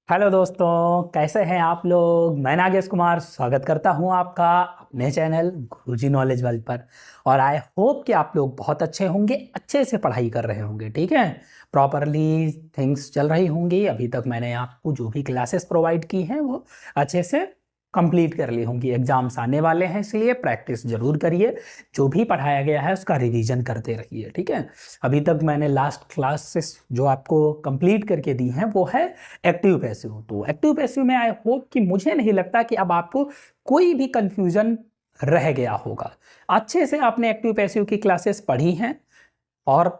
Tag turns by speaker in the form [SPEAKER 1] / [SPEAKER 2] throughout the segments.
[SPEAKER 1] Hello दोस्तों, कैसे हैं आप लोग। मैं नागेश कुमार स्वागत करता हूं आपका अपने चैनल गुरुजी नॉलेज वर्ल्ड पर। और आई होप कि आप लोग बहुत अच्छे होंगे, अच्छे से पढ़ाई कर रहे होंगे। ठीक है, प्रॉपरली थिंग्स चल रही होंगी। अभी तक मैंने आपको जो भी क्लासेस प्रोवाइड की हैं वो अच्छे से कंप्लीट कर ली होंगी। एग्जाम्स आने वाले हैं, इसलिए प्रैक्टिस जरूर करिए। जो भी पढ़ाया गया है उसका रिवीजन करते रहिए। ठीक है, अभी तक मैंने लास्ट क्लासेस जो आपको कंप्लीट करके दी हैं वो है एक्टिव पैसिव। तो एक्टिव पैसिव में आई होप कि मुझे नहीं लगता कि अब आपको कोई भी कंफ्यूजन रह गया होगा। अच्छे से आपने एक्टिव पैसिव की क्लासेस पढ़ी हैं और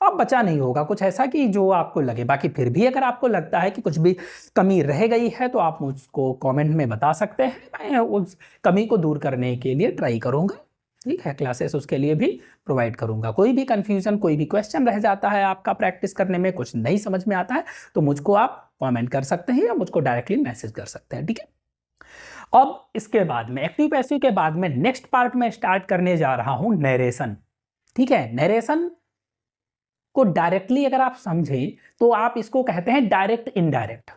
[SPEAKER 1] अब बचा नहीं होगा कुछ ऐसा कि जो आपको लगे। बाकी फिर भी अगर आपको लगता है कि कुछ भी कमी रह गई है तो आप मुझको कमेंट में बता सकते हैं। मैं उस कमी को दूर करने के लिए ट्राई करूंगा। ठीक है, क्लासेस उसके लिए भी प्रोवाइड करूंगा। कोई भी कंफ्यूजन, कोई भी क्वेश्चन रह जाता है आपका प्रैक्टिस करने में, कुछ नहीं समझ में आता है, तो मुझको आप कमेंट कर सकते हैं या मुझको डायरेक्टली मैसेज कर सकते हैं। ठीक है, अब इसके बाद में एक्टिव पैसिव के बाद में नेक्स्ट पार्ट में स्टार्ट करने जा रहा हूं नरेशन। ठीक है, नरेशन को डायरेक्टली अगर आप समझें तो आप इसको कहते हैं डायरेक्ट इनडायरेक्ट।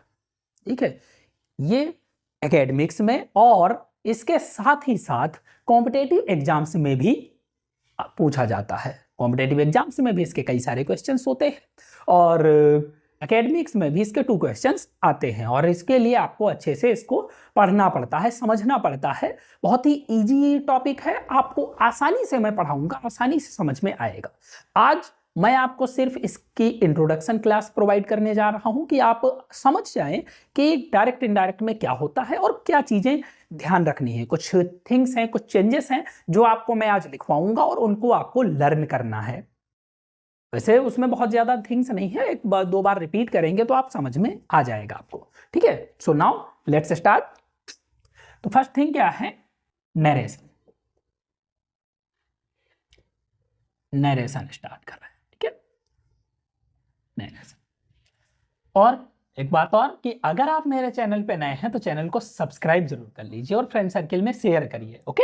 [SPEAKER 1] ठीक है, ये एकेडमिक्स में और इसके साथ ही साथ कॉम्पिटेटिव एग्जाम्स में भी पूछा जाता है। कॉम्पिटेटिव एग्जाम्स में भी इसके कई सारे क्वेश्चंस होते हैं और एकेडमिक्स में भी इसके 2 क्वेश्चंस आते हैं। और इसके लिए आपको अच्छे से इसको पढ़ना पड़ता है, समझना पड़ता है। बहुत ही इजी टॉपिक है, आपको आसानी से मैं पढ़ाऊंगा, आसानी से समझ में आएगा। आज मैं आपको सिर्फ इसकी इंट्रोडक्शन क्लास प्रोवाइड करने जा रहा हूं कि आप समझ जाएं कि डायरेक्ट इनडायरेक्ट में क्या होता है और क्या चीजें ध्यान रखनी है। कुछ थिंग्स हैं, कुछ चेंजेस हैं जो आपको मैं आज लिखवाऊंगा और उनको आपको लर्न करना है। वैसे उसमें बहुत ज्यादा थिंग्स नहीं है, एक बार 2 बार रिपीट करेंगे तो आप समझ में आ जाएगा आपको। ठीक है, सो नाउ लेट्स स्टार्ट। तो फर्स्ट थिंग क्या है, नरेशन। नरेशन स्टार्ट कर रहे हैं। ठीक है, नरेशन। और एक बात और कि अगर आप मेरे चैनल पे नए हैं तो चैनल को सब्सक्राइब जरूर कर लीजिए और फ्रेंड सर्किल में शेयर करिए। Okay,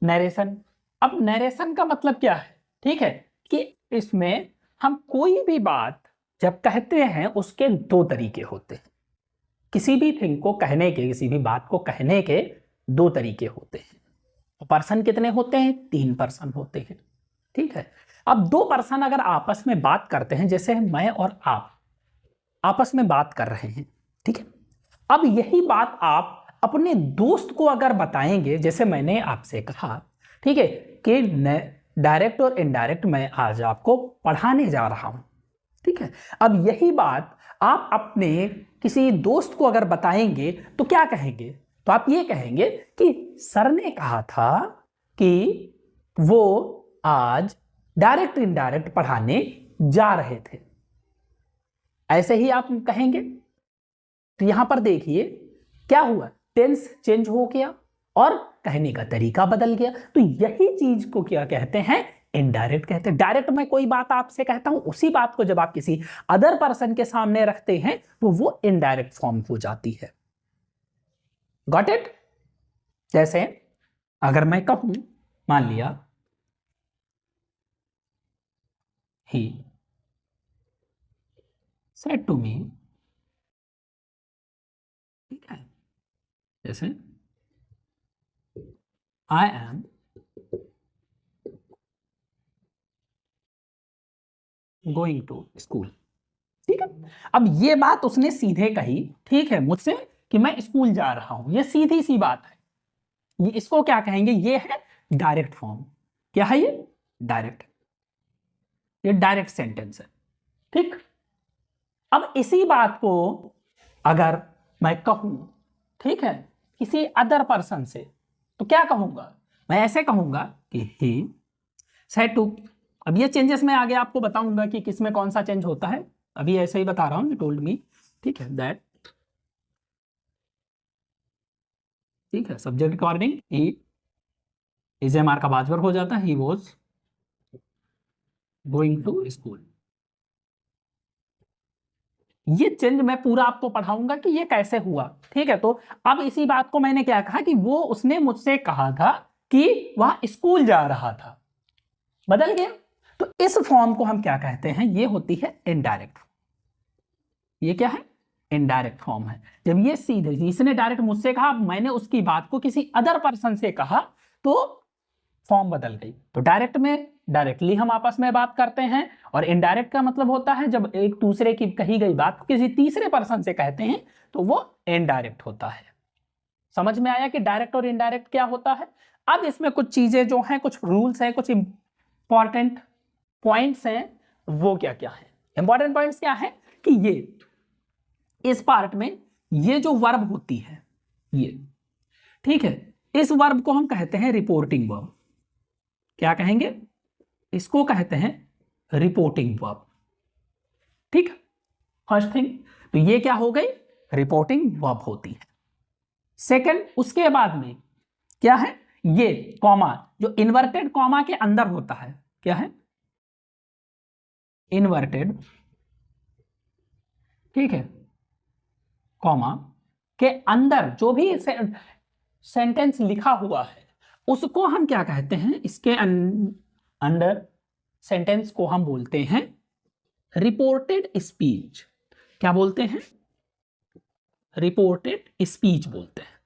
[SPEAKER 1] narration. अब नरेशन का मतलब क्या है? ठीक है, कि इसमें हम कोई भी बात जब कहते हैं उसके 2 तरीके होते हैं। किसी भी थिंग को कहने के, किसी भी बात को कहने के 2 तरीके होते हैं। पर्सन कितने होते हैं? 3 पर्सन होते हैं। ठीक है, अब 2 पर्सन अगर आपस में बात करते हैं, जैसे मैं और आप आपस में बात कर रहे हैं। ठीक है, अब यही बात आप अपने दोस्त को अगर बताएंगे, जैसे मैंने आपसे कहा, ठीक है, कि डायरेक्ट और इनडायरेक्ट मैं आज आपको पढ़ाने जा रहा हूं। ठीक है, अब यही बात आप अपने किसी दोस्त को अगर बताएंगे तो क्या कहेंगे? तो आप ये कहेंगे कि सर ने कहा था कि वो आज डायरेक्ट इनडायरेक्ट पढ़ाने जा रहे थे। ऐसे ही आप कहेंगे। तो यहां पर देखिए क्या हुआ, टेंस चेंज हो गया और कहने का तरीका बदल गया। तो यही चीज को क्या कहते हैं? इनडायरेक्ट कहते हैं। डायरेक्ट मैं कोई बात आपसे कहता हूं, उसी बात को जब आप किसी अदर पर्सन के सामने रखते हैं तो वो इनडायरेक्ट फॉर्म हो जाती है। Got it? जैसे अगर मैं कहूं, मान लिया ही सेड टू मी, ठीक है, जैसे I am going to school. ठीक है, अब ये बात उसने सीधे कही, ठीक है, मुझसे कि मैं स्कूल जा रहा हूं। ये सीधी सी बात है। ये इसको क्या कहेंगे? ये है डायरेक्ट फॉर्म। क्या है ये? डायरेक्ट। ये डायरेक्ट सेंटेंस है। ठीक, अब इसी बात को अगर मैं कहूं, ठीक है, किसी अदर पर्सन से, तो क्या कहूंगा? मैं ऐसे कहूंगा कि ही सेड टू। अब ये चेंजेस मैं आगे आपको बताऊंगा कि किसमें कौन सा चेंज होता है। अभी ऐसे ही बता रहा हूं, टोल्ड मी। ठीक है, दैट, ठीक है, subject according he is am are का बाजवर हो जाता है। He was going to school. ये चेंज मैं पूरा आपको पढ़ाऊंगा कि ये कैसे हुआ। ठीक है, तो अब इसी बात को मैंने क्या कहा कि वो उसने मुझसे कहा था कि वह स्कूल जा रहा था, बदल गया। तो इस फॉर्म को हम क्या कहते हैं? ये होती है इनडायरेक्ट। ये क्या है? इनडायरेक्ट फॉर्म है। जब ये सीधे, इसने डायरेक्ट मुझसे कहा, मैंने उसकी बात को किसी अदर पर्सन से कहा, तो फॉर्म बदल गई। तो डायरेक्ट में डायरेक्टली हम आपस में बात करते हैं, और इनडायरेक्ट का मतलब होता है जब एक दूसरे की कही गई बात को किसी तीसरे पर्सन से कहते हैं तो वो इनडायरेक्ट होता है। समझ में आया कि डायरेक्ट और इनडायरेक्ट क्या होता है। अब इसमें कुछ चीजें जो हैं, कुछ रूल्स हैं, कुछ इंपॉर्टेंट पॉइंट्स हैं, वो क्या क्या है। इंपॉर्टेंट पॉइंट्स क्या है कि ये इस पार्ट में ये जो वर्ब होती है ये, ठीक है, इस वर्ब को हम कहते हैं रिपोर्टिंग वर्ब। क्या कहेंगे? इसको कहते हैं रिपोर्टिंग वर्ब। ठीक, फर्स्ट थिंग तो ये क्या हो गई? रिपोर्टिंग वर्ब होती है। सेकंड, उसके बाद में क्या है? ये कॉमा, जो इन्वर्टेड कॉमा के अंदर होता है, क्या है? इन्वर्टेड, ठीक है, कॉमा के अंदर जो भी सेंटेंस लिखा हुआ है उसको हम क्या कहते हैं? इसके अंडर सेंटेंस को हम बोलते हैं रिपोर्टेड स्पीच। क्या बोलते हैं? रिपोर्टेड स्पीच बोलते हैं।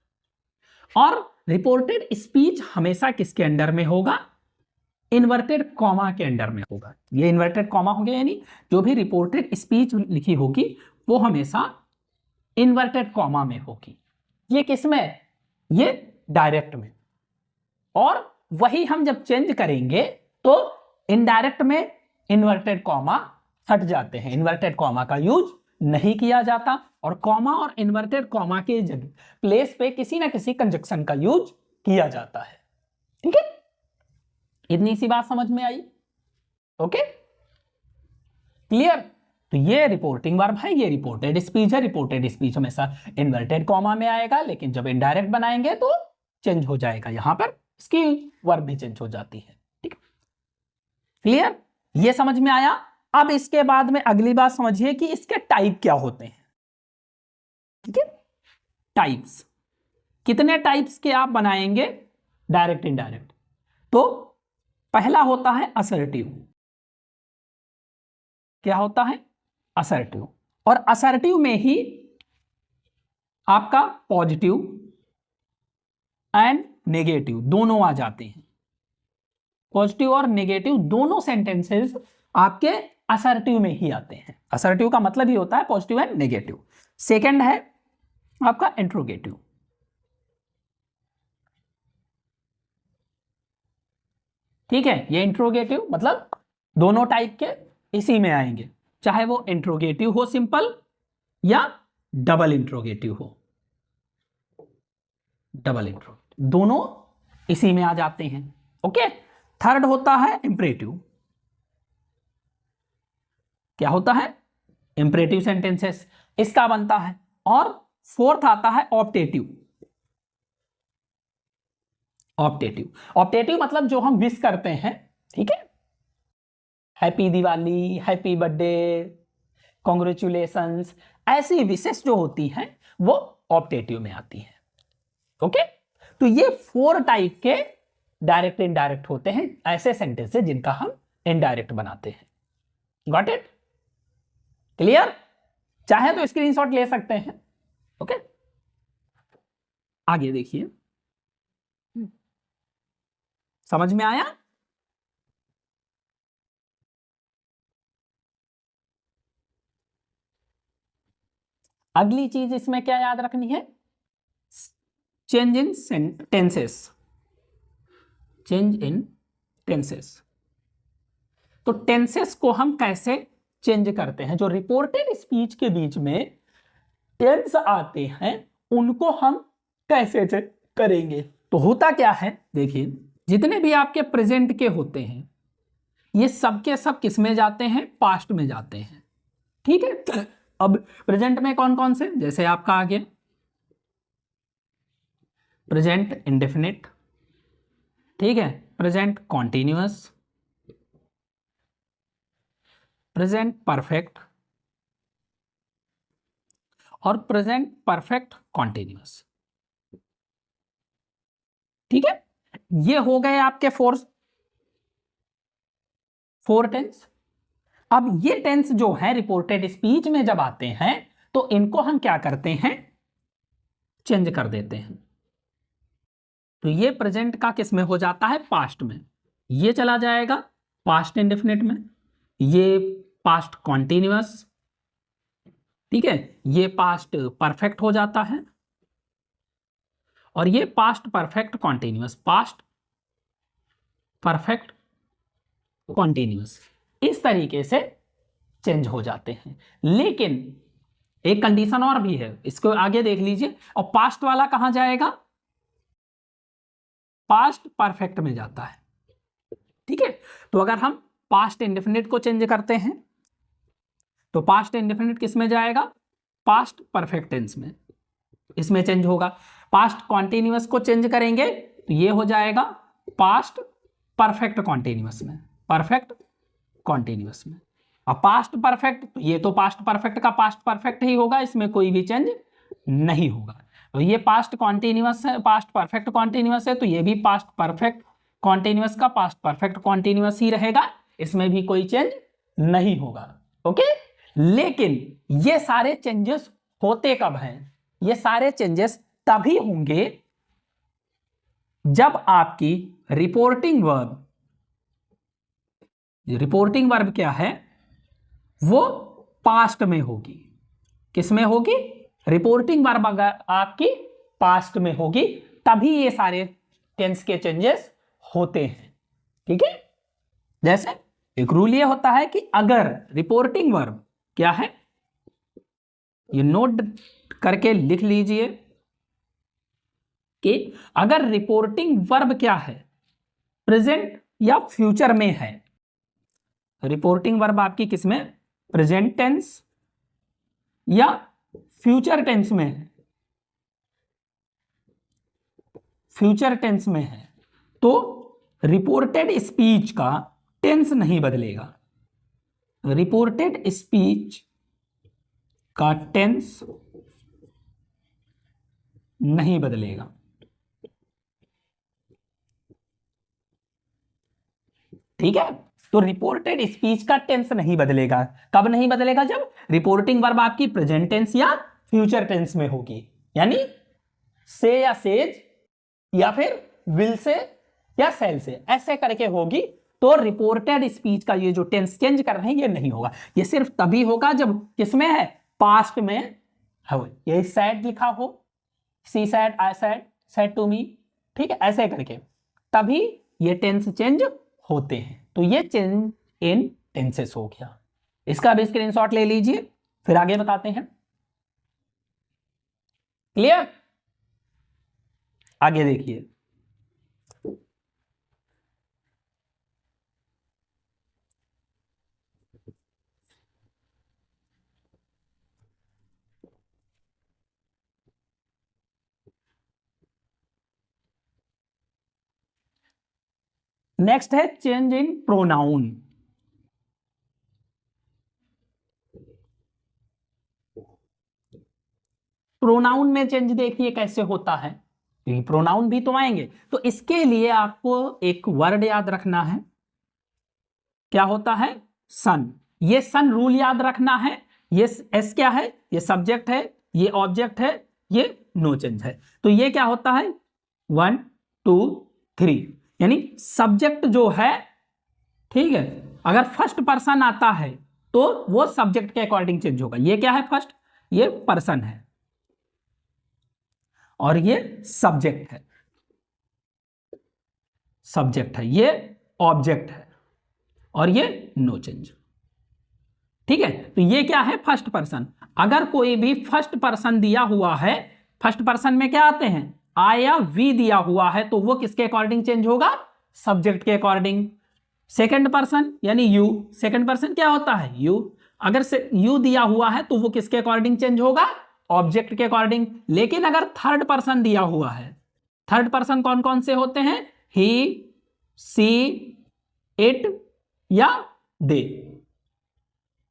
[SPEAKER 1] और रिपोर्टेड स्पीच हमेशा किसके अंडर में होगा? इन्वर्टेड कॉमा के अंडर में होगा। ये इन्वर्टेड कॉमा हो गया, यानी जो भी रिपोर्टेड स्पीच लिखी होगी वो हमेशा इन्वर्टेड कॉमा में होगी। ये किसमें? ये डायरेक्ट में। और वही हम जब चेंज करेंगे तो इनडायरेक्ट में इन्वर्टेड कॉमा हट जाते हैं, इन्वर्टेड कॉमा का यूज नहीं किया जाता, और कॉमा और इन्वर्टेड कॉमा के जगह प्लेस पे किसी ना किसी कंजक्शन का यूज किया जाता है। ठीक है, इतनी सी बात समझ में आई? Okay, clear? तो ये रिपोर्टिंग वर्ब है, ये रिपोर्टेड स्पीच है। रिपोर्टेड स्पीच हमेशा इन्वर्टेड कॉमा में आएगा, लेकिन जब इनडायरेक्ट बनाएंगे तो चेंज हो जाएगा, यहां पर इसकी वर्ब भी चेंज हो जाती है। ठीक, क्लियर? ये समझ में आया? अब इसके बाद में अगली बात समझिए कि इसके टाइप क्या होते हैं। ठीक है, टाइप्स, कितने टाइप्स के आप बनाएंगे डायरेक्ट इनडायरेक्ट? तो पहला होता है असर्टिव। क्या होता है? असर्टिव। और असर्टिव में ही आपका पॉजिटिव एंड नेगेटिव दोनों आ जाते हैं। पॉजिटिव और नेगेटिव दोनों सेंटेंसेस आपके असर्टिव में ही आते हैं। असर्टिव का मतलब ही होता है पॉजिटिव एंड नेगेटिव। सेकंड है आपका इंट्रोगेटिव। ठीक है, ये इंट्रोगेटिव मतलब दोनों टाइप के इसी में आएंगे, चाहे वो इंट्रोगेटिव हो सिंपल या डबल इंट्रोगेटिव हो। डबल इंट्रोगेटिव दोनों इसी में आ जाते हैं। ओके, थर्ड होता है इंपरेटिव। क्या होता है? इंपरेटिव सेंटेंसेस इसका बनता है। और फोर्थ आता है ऑप्टेटिव। ऑप्टेटिव, ऑप्टेटिव मतलब जो हम विश करते हैं, ठीक है, happy Diwali, happy birthday, congratulations, ऐसी विशेष जो होती हैं वो ऑप्टेटिव में आती है। ओके, तो ये 4 टाइप के डायरेक्ट इनडायरेक्ट होते हैं, ऐसे सेंटेंसेस जिनका हम इनडायरेक्ट बनाते हैं। Got it? क्लियर? चाहे तो स्क्रीनशॉट ले सकते हैं। ओके, आगे देखिए, समझ में आया? अगली चीज इसमें क्या याद रखनी है? Change in tenses. Change in tenses, तो टेंसेस को हम कैसे चेंज करते हैं? जो रिपोर्टेड स्पीच के बीच में टेंस आते हैं उनको हम कैसे चेंज करेंगे? तो होता क्या है, देखिए, जितने भी आपके प्रेजेंट के होते हैं ये सब के सब किस में जाते हैं? पास्ट में जाते हैं। ठीक है, अब प्रेजेंट में कौन कौन से? जैसे आपका आ गया प्रेजेंट इंडेफिनिट, ठीक है, प्रेजेंट कॉन्टिन्यूअस, प्रेजेंट परफेक्ट और प्रेजेंट परफेक्ट कॉन्टिन्यूअस। ठीक है, ये हो गए आपके फोर टेंस। अब ये टेंस जो है रिपोर्टेड स्पीच में जब आते हैं तो इनको हम क्या करते हैं, चेंज कर देते हैं। तो ये प्रेजेंट का किस में हो जाता है, पास्ट में। ये चला जाएगा पास्ट इंडेफिनिट में, ये पास्ट कॉन्टिन्यूअस, ठीक है, ये पास्ट परफेक्ट हो जाता है, और ये past perfect continuous, past perfect continuous, इस तरीके से चेंज हो जाते हैं। लेकिन एक कंडीशन और भी है, इसको आगे देख लीजिए। और पास्ट वाला कहां जाएगा, पास्ट परफेक्ट में जाता है, ठीक है। तो अगर हम पास्ट इंडेफिनिट को चेंज करते हैं तो पास्ट इंडेफिनिट किस में जाएगा, पास्ट परफेक्ट टेंस में, इसमें चेंज होगा। पास्ट कॉन्टिन्यूअस को चेंज करेंगे तो ये हो जाएगा पास्ट परफेक्ट कॉन्टिन्यूअस में, परफेक्ट कॉन्टिन्यूअस में। अब पास्ट परफेक्ट, तो ये तो पास्ट परफेक्ट का पास्ट परफेक्ट ही होगा, इसमें कोई भी चेंज नहीं होगा। तो ये पास्ट कॉन्टिन्यूअस है, पास्ट परफेक्ट कॉन्टिन्यूअस है, तो ये भी पास्ट परफेक्ट कॉन्टिन्यूअस का पास्ट परफेक्ट कॉन्टिन्यूअस ही रहेगा, इसमें भी कोई चेंज नहीं होगा। ओके, लेकिन ये सारे चेंजेस होते कब हैं, ये सारे चेंजेस तभी होंगे जब आपकी रिपोर्टिंग वर्ब क्या है, वो पास्ट में होगी। किस में होगी, रिपोर्टिंग वर्ब अगर आपकी पास्ट में होगी तभी ये सारे टेंस के चेंजेस होते हैं, ठीक है। जैसे एक रूल ये होता है कि अगर रिपोर्टिंग वर्ब क्या है, ये नोट करके लिख लीजिए कि अगर रिपोर्टिंग वर्ब क्या है, प्रेजेंट या फ्यूचर में है, रिपोर्टिंग वर्ब आपकी किस में, प्रेजेंट टेंस या फ्यूचर टेंस में है, फ्यूचर टेंस में है, तो रिपोर्टेड स्पीच का टेंस नहीं बदलेगा, रिपोर्टेड स्पीच का टेंस नहीं बदलेगा, ठीक है। तो रिपोर्टेड स्पीच का टेंस नहीं बदलेगा, कब नहीं बदलेगा, जब रिपोर्टिंग वर्ब आपकी प्रेजेंट टेंस या फ्यूचर टेंस में होगी, यानी से या सेज या फिर विल से या सेल से, ऐसे करके होगी। तो रिपोर्टेड स्पीच का ये जो टेंस चेंज कर रहे हैं ये नहीं होगा, ये सिर्फ तभी होगा जब किसमें है, पास्ट में है। ये सैड लिखा हो, she said, I said, said to me, ठीक है, ऐसे करके तभी ये टेंस चेंज होते हैं। तो ये चेंज इन टेंसेस हो गया, इसका भी स्क्रीनशॉट ले लीजिए, फिर आगे बताते हैं। क्लियर, आगे देखिए। नेक्स्ट है चेंज इन प्रोनाउन। प्रोनाउन में चेंज देखिए कैसे होता है, प्रोनाउन भी तो आएंगे, तो इसके लिए आपको एक वर्ड याद रखना है, क्या होता है, सन। ये सन रूल याद रखना है। ये एस क्या है, ये सब्जेक्ट है, ये ऑब्जेक्ट है, ये नो चेंज है। तो ये क्या होता है, 1 2 3, यानी सब्जेक्ट जो है, ठीक है, अगर फर्स्ट पर्सन आता है तो वो सब्जेक्ट के अकॉर्डिंग चेंज होगा। ये क्या है, फर्स्ट, ये पर्सन है और ये सब्जेक्ट है, सब्जेक्ट है, ये ऑब्जेक्ट है और ये नो चेंज, ठीक है। तो ये क्या है, फर्स्ट पर्सन। अगर कोई भी फर्स्ट पर्सन दिया हुआ है, फर्स्ट पर्सन में क्या आते हैं, आई या वी दिया हुआ है, तो वो किसके अकॉर्डिंग चेंज होगा, सब्जेक्ट के अकॉर्डिंग। सेकंड पर्सन यानी यू, सेकंड पर्सन क्या होता है, यू, अगर से यू दिया हुआ है तो वो किसके अकॉर्डिंग चेंज होगा, ऑब्जेक्ट के अकॉर्डिंग। लेकिन अगर थर्ड पर्सन दिया हुआ है, थर्ड पर्सन कौन कौन से होते हैं, ही, सी, इट या दे,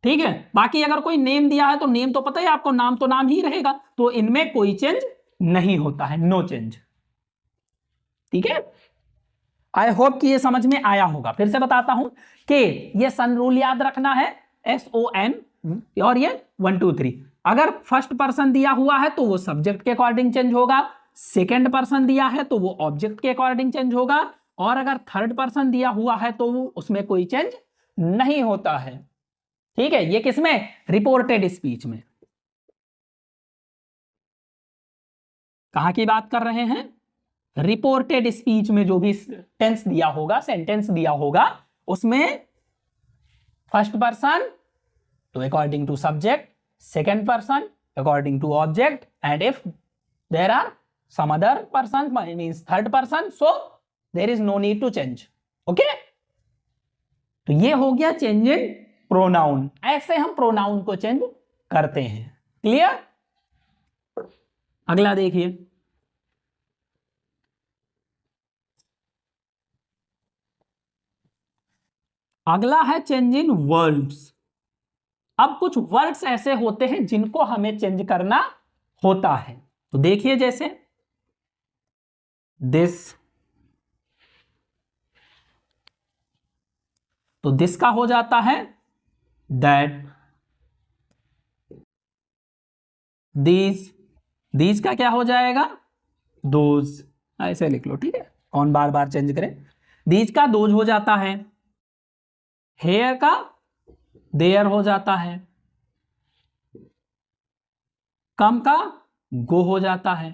[SPEAKER 1] ठीक है। बाकी अगर कोई नेम दिया है तो नेम तो पता है आपको, नाम तो नाम ही रहेगा, तो इनमें कोई चेंज नहीं होता है, नो चेंज, ठीक है। आई होप कि ये समझ में आया होगा। फिर से बताता हूं कि ये सन रूल याद रखना है, SON, और ये 1 2 3, अगर फर्स्ट पर्सन दिया हुआ है तो वो सब्जेक्ट के अकॉर्डिंग चेंज होगा, सेकेंड पर्सन दिया है तो वो ऑब्जेक्ट के अकॉर्डिंग चेंज होगा, और अगर थर्ड पर्सन दिया हुआ है तो वो उसमें कोई चेंज नहीं होता है। ठीक है, ये किसमें? रिपोर्टेड स्पीच में। कहां की बात कर रहे हैं? रिपोर्टेड स्पीच में जो भी टेंस दिया होगा, सेंटेंस दिया होगा, उसमें फर्स्ट पर्सन तो according to subject, second person according to object, and if there are some other person means third person, so there is no need to change. Okay, तो ये हो गया चेंज इन प्रोनाउन। ऐसे हम pronoun को change करते हैं। Clear? अगला देखिए, अगला है चेंज इन वर्ड्स। अब कुछ वर्ड्स ऐसे होते हैं जिनको हमें चेंज करना होता है। तो देखिए, जैसे दिस, तो दिस का हो जाता है दैट, दीज, दीज का क्या हो जाएगा? दोज। ऐसे लिख लो, ठीक है, कौन बार बार चेंज करे। दीज का दोज हो जाता है, हेयर का देयर हो जाता है, कम का गो हो जाता है।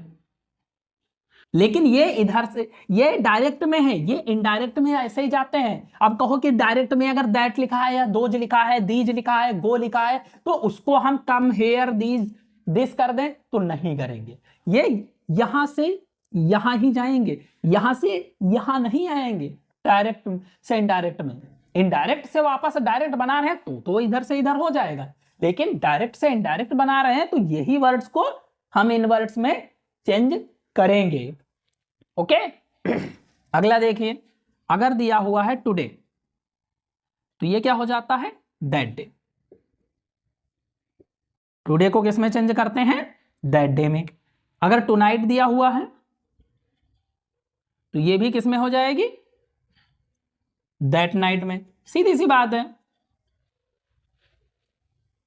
[SPEAKER 1] लेकिन ये इधर से, ये डायरेक्ट में है, ये इनडायरेक्ट में ऐसे ही जाते हैं। अब कहो कि डायरेक्ट में अगर दैट लिखा है या दोज लिखा है, दीज लिखा है, गो लिखा है, तो उसको हम कम, हेयर, दीज, दिस कर दें तो नहीं करेंगे। ये यहां से यहां ही जाएंगे, यहां से यहां नहीं आएंगे। डायरेक्ट से इनडायरेक्ट में, इनडायरेक्ट से वापस डायरेक्ट बना रहे हैं तो इधर से इधर हो जाएगा, लेकिन डायरेक्ट से इनडायरेक्ट बना रहे हैं तो यही वर्ड्स को हम इन वर्ड्स में चेंज करेंगे। ओके अगला देखिए, अगर दिया हुआ है टुडे तो ये क्या हो जाता है? That day. टुडे को किस में चेंज करते हैं? दैट डे में। अगर टुनाइट दिया हुआ है तो ये भी किस में हो जाएगी? दैट नाइट में। सीधी सी बात है।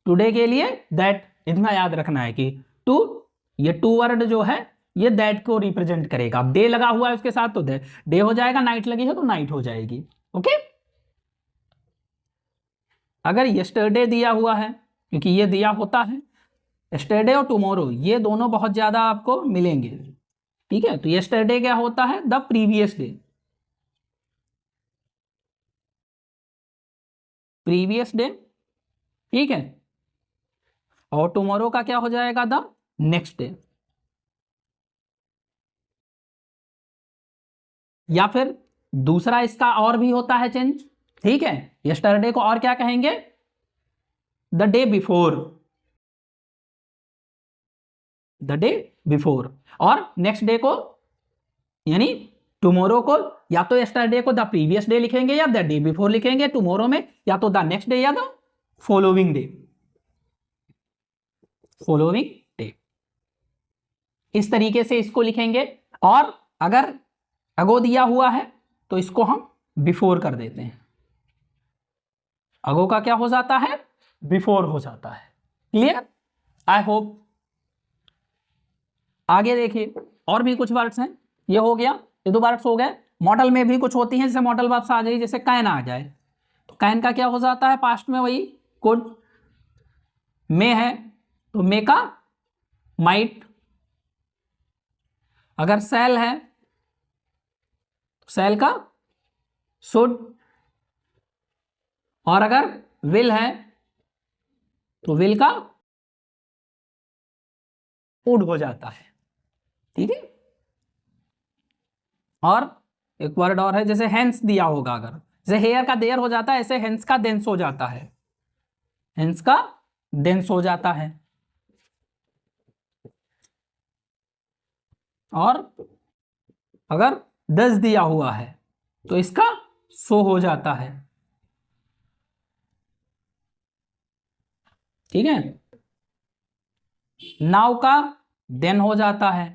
[SPEAKER 1] टुडे के लिए दैट, इतना याद रखना है कि टू, ये टू वर्ड जो है ये दैट को रिप्रेजेंट करेगा। अब डे लगा हुआ है उसके साथ तो डे हो जाएगा, नाइट लगी है तो नाइट हो जाएगी। ओके, अगर यस्टरडे दिया हुआ है, क्योंकि ये दिया होता है, यस्टरडे और टुमारो ये दोनों बहुत ज्यादा आपको मिलेंगे। ठीक है, तो यस्टरडे क्या होता है? The previous day, previous day. ठीक है, और टुमारो का क्या हो जाएगा? The next day. या फिर दूसरा इसका और भी होता है चेंज। ठीक है, यस्टरडे को और क्या कहेंगे? The day before, the day before. और नेक्स्ट डे को यानी टुमारो को या तो यस्टरडे को द प्रीवियस डे लिखेंगे या द डे बिफोर लिखेंगे। टुमारो में या तो द नेक्स्ट डे या the following day, following day, इस तरीके से इसको लिखेंगे। और अगर अगो दिया हुआ है तो इसको हम बिफोर कर देते हैं। अगो का क्या हो जाता है? बिफोर हो जाता है। क्लियर? I hope. आगे देखिए, और भी कुछ वर्ड्स हैं। ये हो गया, ये दो वर्ड्स हो गए। मॉडल में भी कुछ होती हैं, जैसे मॉडल वर्ब्स आ जाए, जैसे कैन आ जाए तो कैन का क्या हो जाता है? पास्ट में वही कुड। मे है तो मे का माइट। अगर सेल है तो सेल का शुड। और अगर विल है तो विल का वुड हो जाता है। ठीक है, और एक वर्ड और है, जैसे हेंस दिया होगा, अगर जैसे हेयर का देयर हो जाता है, ऐसे हेंस का देंस हो जाता है, हेंस का देंस हो जाता है। और अगर दस दिया हुआ है तो इसका सो हो जाता है। ठीक है, नाउ का देन हो जाता है।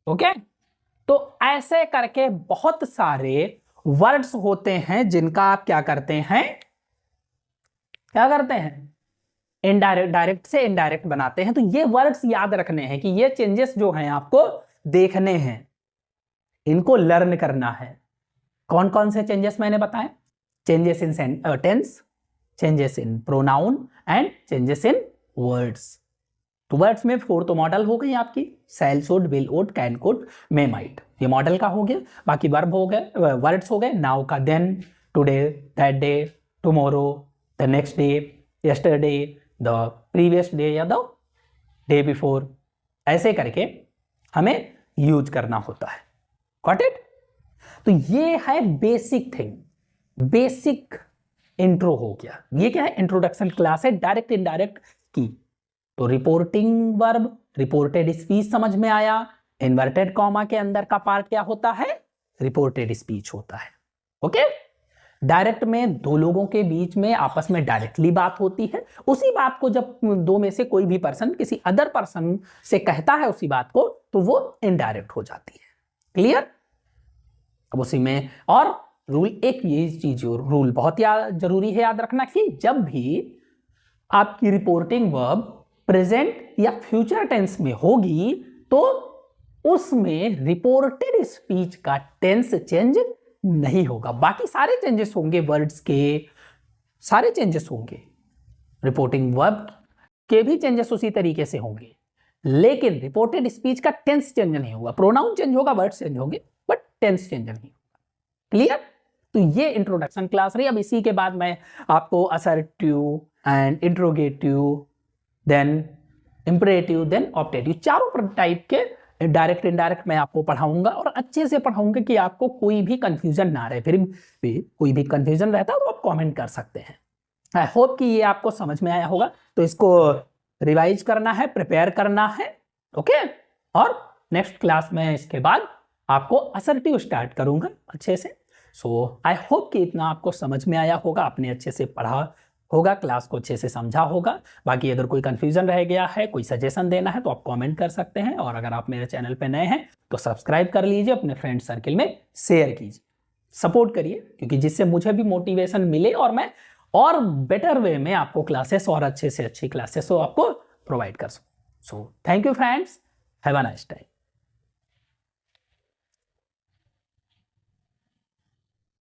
[SPEAKER 1] ओके, तो ऐसे करके बहुत सारे वर्ड्स होते हैं जिनका आप क्या करते हैं, इनडायरेक्ट, डायरेक्ट से इनडायरेक्ट बनाते हैं। तो ये वर्ड्स याद रखने हैं कि ये चेंजेस जो हैं आपको देखने हैं, इनको लर्न करना है। कौन कौन से चेंजेस मैंने बताए? Changes in tense, changes in pronoun and changes in words. तो वर्ड्स में 4 तो मॉडल हो गई आपकी, shall, should, will, would, can, could, may, might, ये मॉडल का हो गया। बाकी वर्ब हो गए, वर्ड्स हो गए, नाउ का then, today, that day, tomorrow, the next day, yesterday, the previous day या द डे बिफोर, ऐसे करके हमें यूज करना होता है। Got it? तो ये है बेसिक थिंग, बेसिक इंट्रो हो गया। ये क्या है? इंट्रोडक्शन क्लास है डायरेक्ट इनडायरेक्ट की। तो रिपोर्टिंग वर्ब, रिपोर्टेड स्पीच समझ में आया। इन्वर्टेड कॉमा के अंदर का पार्ट क्या होता है? रिपोर्टेड स्पीच होता है। ओके? डायरेक्ट में दो लोगों के बीच में आपस में डायरेक्टली बात होती है। उसी बात को जब दो में से कोई भी पर्सन किसी अदर पर्सन से कहता है उसी बात को, तो वो इनडायरेक्ट हो जाती है। क्लियर? अब उसी में और रूल, एक ये चीज रूल बहुत जरूरी है याद रखना कि जब भी आपकी रिपोर्टिंग वर्ब प्रेजेंट या फ्यूचर टेंस में होगी तो उसमें रिपोर्टेड स्पीच का टेंस चेंज नहीं होगा। बाकी सारे चेंजेस होंगे, वर्ड्स के सारे चेंजेस होंगे, रिपोर्टिंग वर्ब के भी चेंजेस उसी तरीके से होंगे, लेकिन रिपोर्टेड स्पीच का टेंस चेंज नहीं होगा। प्रोनाउन चेंज होगा, वर्ड्स चेंज होंगे, बट टेंस चेंज नहीं होगा। क्लियर? तो ये इंट्रोडक्शन क्लास रही। अब इसी के बाद मैं आपको assertive and interrogative, then imperative, then optative, चारों टाइप के डायरेक्ट इनडायरेक्ट मैं आपको पढ़ाऊंगा और अच्छे से पढ़ाऊंगा कि आपको कोई भी कंफ्यूजन ना रहे। फिर भी कोई भी कंफ्यूजन रहता है तो आप कमेंट कर सकते हैं। आई होप कि ये आपको समझ में आया होगा। तो इसको रिवाइज करना है, प्रिपेयर करना है। ओके? और नेक्स्ट क्लास में इसके बाद आपको असर्टिव स्टार्ट करूंगा अच्छे से। सो आई होप कि इतना आपको समझ में आया होगा, आपने अच्छे से पढ़ा होगा, क्लास को अच्छे से समझा होगा। बाकी अगर कोई कंफ्यूजन रह गया है, कोई सजेशन देना है तो आप कमेंट कर सकते हैं। और अगर आप मेरे चैनल पे नए हैं तो सब्सक्राइब कर लीजिए, अपने फ्रेंड सर्कल में शेयर कीजिए, सपोर्ट करिए, क्योंकि जिससे मुझे भी मोटिवेशन मिले और मैं और बेटर वे में आपको क्लासेस और अच्छे से अच्छी क्लासेस आपको प्रोवाइड कर सकूँ। So thank you friends, have a nice time.